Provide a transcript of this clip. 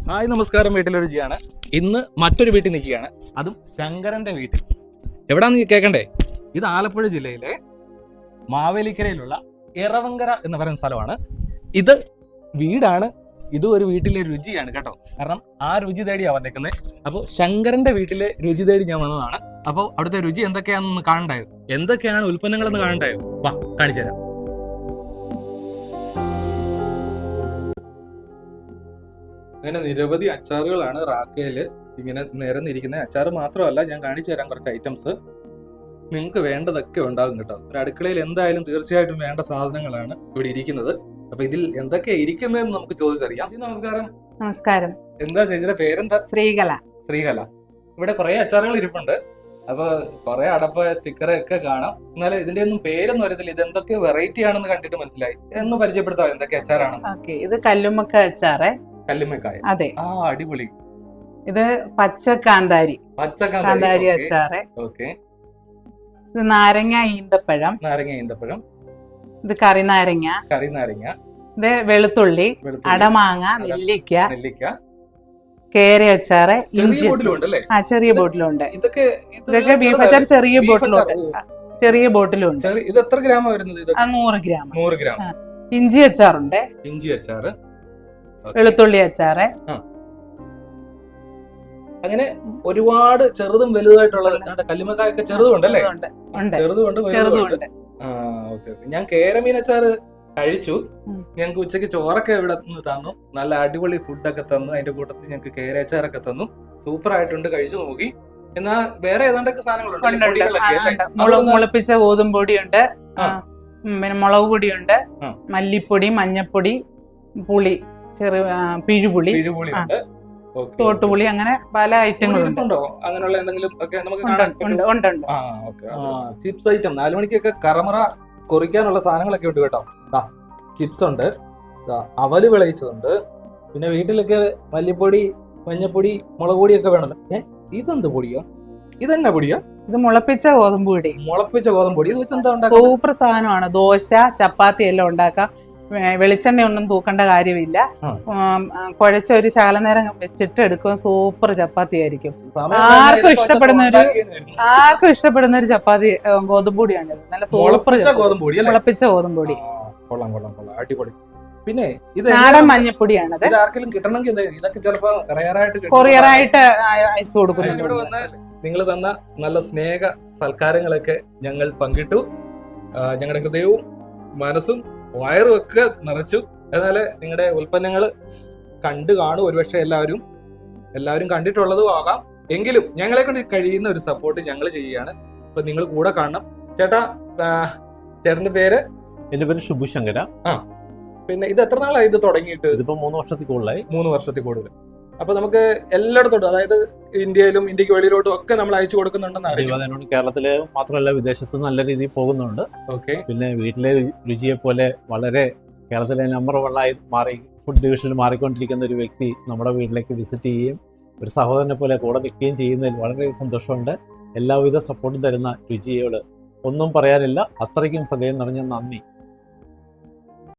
Hi നമസ്കാരം, വീട്ടിലെ രുചിയാണ്. ഇന്ന് മറ്റൊരു വീട്ടിൽ നിൽക്കുകയാണ്, അതും ശങ്കരന്റെ വീട്ടിൽ. എവിടാന്ന് കേൾക്കണ്ടേ? ഇത് ആലപ്പുഴ ജില്ലയിലെ മാവേലിക്കരയിലുള്ള ഇറവങ്കര എന്ന് പറയുന്ന സ്ഥലമാണ്. ഇത് വീടാണ്, ഇതും ഒരു വീട്ടിലെ രുചിയാണ് കേട്ടോ. കാരണം ആ രുചി തേടിയാ വന്നേക്കുന്നത്. അപ്പോൾ ശങ്കരന്റെ വീട്ടിലെ രുചി തേടി ഞാൻ വന്നതാണ്. അപ്പോൾ അവിടുത്തെ രുചി എന്തൊക്കെയാണെന്ന് കാണണ്ടായോ, എന്തൊക്കെയാണ് ഉൽപ്പന്നങ്ങളെന്ന് കാണണ്ടായോ? വാ കാണിച്ചു തരാം. അങ്ങനെ നിരവധി അച്ചാറുകളാണ് റാക്കയില് ഇങ്ങനെ നിരന്നിരിക്കുന്നത്. അച്ചാറ് മാത്രമല്ല, ഞാൻ കാണിച്ചു തരാം കുറച്ച് ഐറ്റംസ്. നിങ്ങൾക്ക് വേണ്ടതൊക്കെ ഉണ്ടാകും കേട്ടോ. ഒരു അടുക്കളയിൽ എന്തായാലും തീർച്ചയായിട്ടും വേണ്ട സാധനങ്ങളാണ് ഇവിടെ ഇരിക്കുന്നത്. അപ്പൊ ഇതിൽ എന്തൊക്കെയാ ഇരിക്കുന്നതെന്ന് നമുക്ക് ചോദിച്ചറിയാം. നമസ്കാരം. നമസ്കാരം. എന്താ ചേച്ചിയുടെ പേരെന്താ? ശ്രീകല. ശ്രീകല. ഇവിടെ കുറെ അച്ചാറുകൾ ഇരിപ്പുണ്ട്. അപ്പൊ കുറെ അടപ്പ് സ്റ്റിക്കർ ഒക്കെ കാണാം. എന്നാലും ഇതിന്റെ ഒന്നും പേരൊന്നും അറിയത്തില്ല. ഇത് എന്തൊക്കെ വെറൈറ്റി ആണെന്ന് കണ്ടിട്ട് മനസ്സിലായി. എന്ന് പരിചയപ്പെടുത്താം എന്തൊക്കെ അച്ചാറാണ്. ഇത് കല്ലുമ്മക്ക അച്ചാറ്. കല്ലുമ്മക്കായ. അതെ, അടിപൊളി. ഇത് പച്ചക്കാന്താരി അച്ചാറ്. ഇത് നാരങ്ങ ഈന്തപ്പഴം. ഇത് കറിനാരങ്ങ. ഇത് വെളുത്തുള്ളി, അടമാങ്ങ, നെല്ലിക്ക, കേര അച്ചാറ്, ഇഞ്ചി. ചെറിയ ബോട്ടിലുണ്ട്. ഇതൊക്കെ ബീഫ് അച്ചാർ ചെറിയ ബോട്ടിലുണ്ട്. ഇത് എത്ര ഗ്രാം വരുന്നത്? 100 ഗ്രാം. 100 ഗ്രാം. ഇഞ്ചി അച്ചാറുണ്ട്. ഇഞ്ചി അച്ചാറ്, വെളുത്തുള്ളി അച്ചാറ്. അങ്ങനെ ഒരുപാട് ചെറുതും വലുതായിട്ടുള്ളത്. കല്ലുമ്മക്കായൊക്കെ ചെറുതുണ്ടല്ലേ? ചെറുതുണ്ട്. ഞാൻ കേരമീൻ അച്ചാറ് കഴിച്ചു. ഞങ്ങൾക്ക് ഉച്ചക്ക് ചോറൊക്കെ ഇവിടെ നിന്ന് തന്നു. നല്ല അടിപൊളി ഫുഡൊക്കെ തന്നു. അതിന്റെ കൂട്ടത്തിൽ ഞങ്ങൾക്ക് കേര അച്ചാറൊക്കെ തന്നു. സൂപ്പർ ആയിട്ടുണ്ട്, കഴിച്ചു നോക്കി. എന്നാ വേറെ ഏതാണ്ടൊക്കെ സാധനങ്ങളുണ്ട്. മുളപ്പിച്ച ഗോതമ്പൊടിയുണ്ട്, പിന്നെ മുളക് പൊടിയുണ്ട്, മല്ലിപ്പൊടി, മഞ്ഞപ്പൊടി, പുളി, പിഴുപുളി, തോട്ടുപുളി, അങ്ങനെ പല ഐറ്റങ്ങളുണ്ട്. അങ്ങനെയുള്ള എന്തെങ്കിലും ഒക്കെ നമുക്ക് ചിപ്സ് ഐറ്റം 4 മണിക്കൊക്കെ കറമറ കൊറിക്കാനുള്ള സാധനങ്ങളൊക്കെ ഉണ്ട് കേട്ടോ. ചിപ്സ് ഉണ്ട്, അവല് വിളയിച്ചതുണ്ട്, പിന്നെ വീട്ടിലൊക്കെ മല്ലിപ്പൊടി, മഞ്ഞപ്പൊടി, മുളക് പൊടിയൊക്കെ വേണമല്ലോ. ഇതെന്ത് പൊടിയോ? ഇതെന്നാ പൊടിയോ? ഇത് മുളപ്പിച്ച ഗോതമ്പൊടി. ഇത് വെച്ചെന്താ? സൂപ്പർ സാധനമാണ്. ദോശ, ചപ്പാത്തി എല്ലാം ഉണ്ടാക്കാം. വെളിച്ചെണ്ണ ഒന്നും തൂക്കേണ്ട കാര്യമില്ല. കുഴച്ച ഒരു ശകലനേരം വെച്ചിട്ട് എടുക്കുമ്പോൾ സൂപ്പർ ചപ്പാത്തി ആയിരിക്കും. ആർക്കും ഇഷ്ടപ്പെടുന്ന ഒരു ചപ്പാത്തി ഗോതമ്പൊടിയാണ്. നല്ല സൂപ്പർ മുളപ്പിച്ച ഗോതമ്പൊടി. അടിപൊളി. പിന്നെ നാടൻ മഞ്ഞപ്പൊടിയാണ്. കൊറിയറായിട്ട് അയച്ചു കൊടുക്കുന്നുണ്ട്. നിങ്ങൾ തന്ന നല്ല സ്നേഹ സൽക്കാരങ്ങളൊക്കെ ഞങ്ങൾ പങ്കിട്ടു. ഞങ്ങളുടെ ഹൃദയവും മനസ്സും വയറും ഒക്കെ നിറച്ചു. എന്നാൽ നിങ്ങളുടെ ഉൽപ്പന്നങ്ങൾ കണ്ടു കാണും ഒരുപക്ഷെ എല്ലാവരും കണ്ടിട്ടുള്ളതും ആകാം. എങ്കിലും ഞങ്ങളെ കൊണ്ട് കഴിയുന്ന ഒരു സപ്പോർട്ട് ഞങ്ങൾ ചെയ്യുകയാണ്. അപ്പൊ നിങ്ങൾ കൂടെ കാണണം. ചേട്ടന്റെ പേര്? എന്റെ പേര് ഷുബു ശങ്കര. പിന്നെ ഇത് എത്ര നാളായി ഇത് തുടങ്ങിയിട്ട്? ഇതിപ്പോ 3 വർഷത്തിൽ കൂടുതലായി. 3 വർഷത്തിൽ കൂടുതൽ. അപ്പൊ നമുക്ക് എല്ലായിടത്തോട്ടും, അതായത് ഇന്ത്യക്ക് വെളിയിലോട്ടും ഒക്കെ നമ്മൾ അയച്ചു കൊടുക്കുന്നുണ്ടെന്ന് അറിയാം. കേരളത്തില് മാത്രമല്ല വിദേശത്ത് നല്ല രീതിയിൽ പോകുന്നുണ്ട്. പിന്നെ വീട്ടിലെ രുചിയെ പോലെ വളരെ കേരളത്തിലെ നമ്പർ 1 ഫുഡ് ഡിവിഷനിൽ മാറിക്കൊണ്ടിരിക്കുന്ന ഒരു വ്യക്തി നമ്മുടെ വീട്ടിലേക്ക് വിസിറ്റ് ചെയ്യുകയും ഒരു സഹോദരനെ പോലെ കൂടെ നിൽക്കുകയും ചെയ്യുന്നതിൽ വളരെ സന്തോഷമുണ്ട്. എല്ലാവിധ സപ്പോർട്ടും തരുന്ന രുചിയോട് ഒന്നും പറയാനില്ല. അത്രയ്ക്കും ഹൃദയം നിറഞ്ഞ നന്ദി.